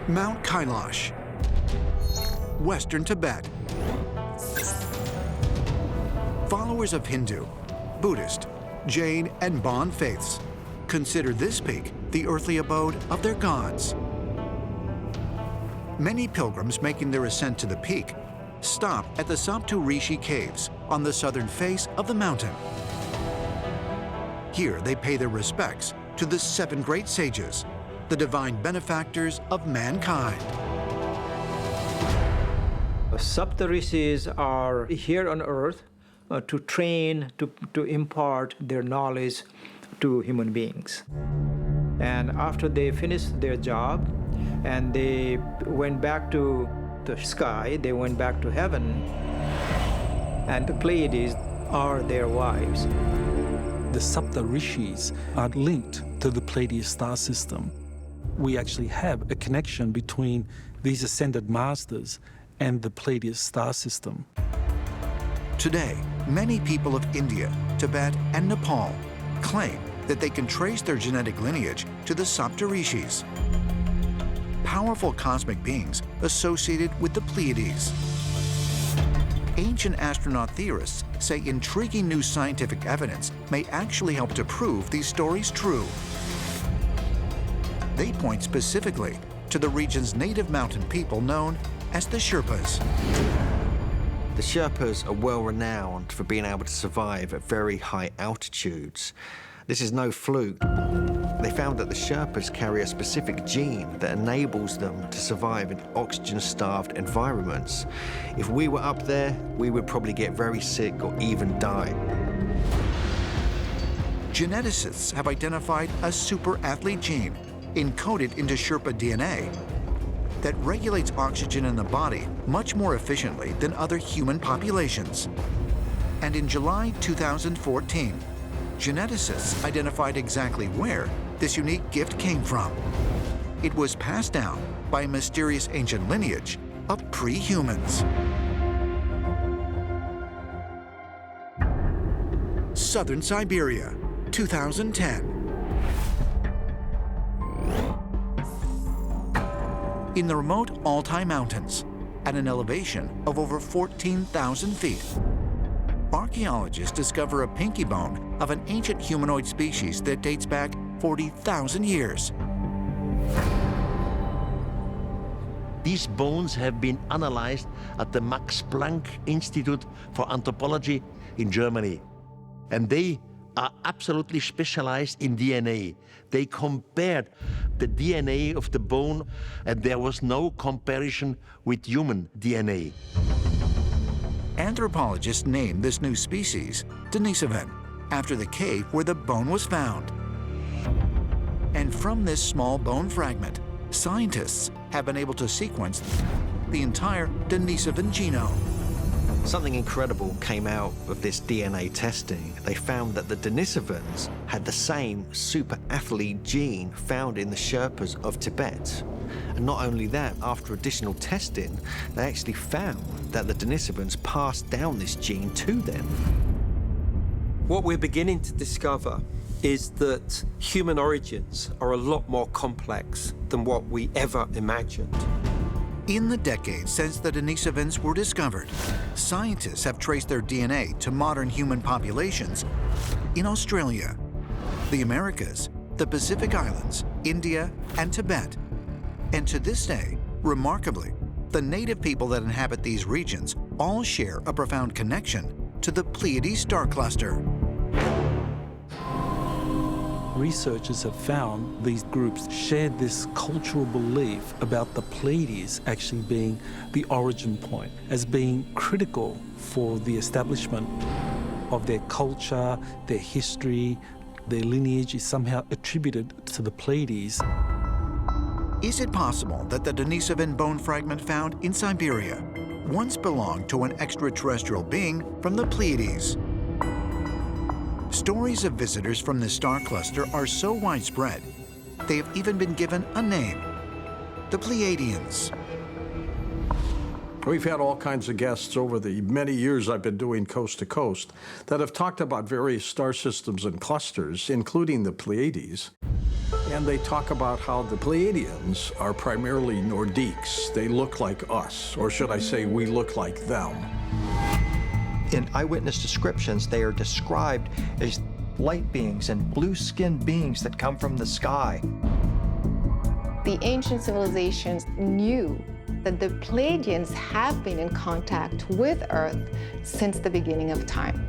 Mount Kailash, Western Tibet. Followers of Hindu, Buddhist, Jain, and Bon faiths consider this peak the earthly abode of their gods. Many pilgrims making their ascent to the peak stop at the Saptarishi Caves on the southern face of the mountain. Here they pay their respects to the 7 great sages, the divine benefactors of mankind. Saptarishis are here on earth to train, to impart their knowledge to human beings. And after they finished their job and they went back to the sky, they went back to heaven, and the Pleiades are their wives. The Saptarishis are linked to the Pleiades star system. We actually have a connection between these ascended masters and the Pleiades star system. Today, many people of India, Tibet, and Nepal claim that they can trace their genetic lineage to the Saptarishis, powerful cosmic beings associated with the Pleiades. Ancient astronaut theorists say intriguing new scientific evidence may actually help to prove these stories true. They point specifically to the region's native mountain people known as the Sherpas. The Sherpas are well renowned for being able to survive at very high altitudes. This is no fluke. They found that the Sherpas carry a specific gene that enables them to survive in oxygen-starved environments. If we were up there, we would probably get very sick or even die. Geneticists have identified a super athlete gene encoded into Sherpa DNA that regulates oxygen in the body much more efficiently than other human populations. And in July 2014, geneticists identified exactly where this unique gift came from. It was passed down by a mysterious ancient lineage of pre-humans. Southern Siberia, 2010. In the remote Altai Mountains, at an elevation of over 14,000 feet, archaeologists discover a pinky bone of an ancient humanoid species that dates back 40,000 years. These bones have been analyzed at the Max Planck Institute for Anthropology in Germany. And they are absolutely specialized in DNA. They compared the DNA of the bone, and there was no comparison with human DNA. Anthropologists named this new species Denisovan, after the cave where the bone was found. And from this small bone fragment, scientists have been able to sequence the entire Denisovan genome. Something incredible came out of this DNA testing. They found that the Denisovans had the same super athlete gene found in the Sherpas of Tibet. And not only that, after additional testing, they actually found that the Denisovans passed down this gene to them. What we're beginning to discover is that human origins are a lot more complex than what we ever imagined. In the decades since the Denisovans were discovered, scientists have traced their DNA to modern human populations in Australia, the Americas, the Pacific Islands, India, and Tibet. And to this day, remarkably, the native people that inhabit these regions all share a profound connection to the Pleiades star cluster. Researchers have found these groups share this cultural belief about the Pleiades actually being the origin point, as being critical for the establishment of their culture, their history. Their lineage is somehow attributed to the Pleiades. Is it possible that the Denisovan bone fragment found in Siberia once belonged to an extraterrestrial being from the Pleiades? Stories of visitors from this star cluster are so widespread, they have even been given a name: the Pleiadians. We've had all kinds of guests over the many years I've been doing Coast to Coast that have talked about various star systems and clusters, including the Pleiades. And they talk about how the Pleiadians are primarily Nordiques. They look like us, or should I say, we look like them. In eyewitness descriptions, they are described as light beings and blue-skinned beings that come from the sky. The ancient civilizations knew that the Pleiadians have been in contact with Earth since the beginning of time.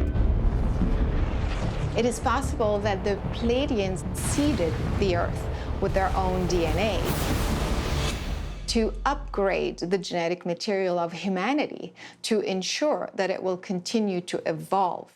It is possible that the Pleiadians seeded the Earth with their own DNA to upgrade the genetic material of humanity to ensure that it will continue to evolve.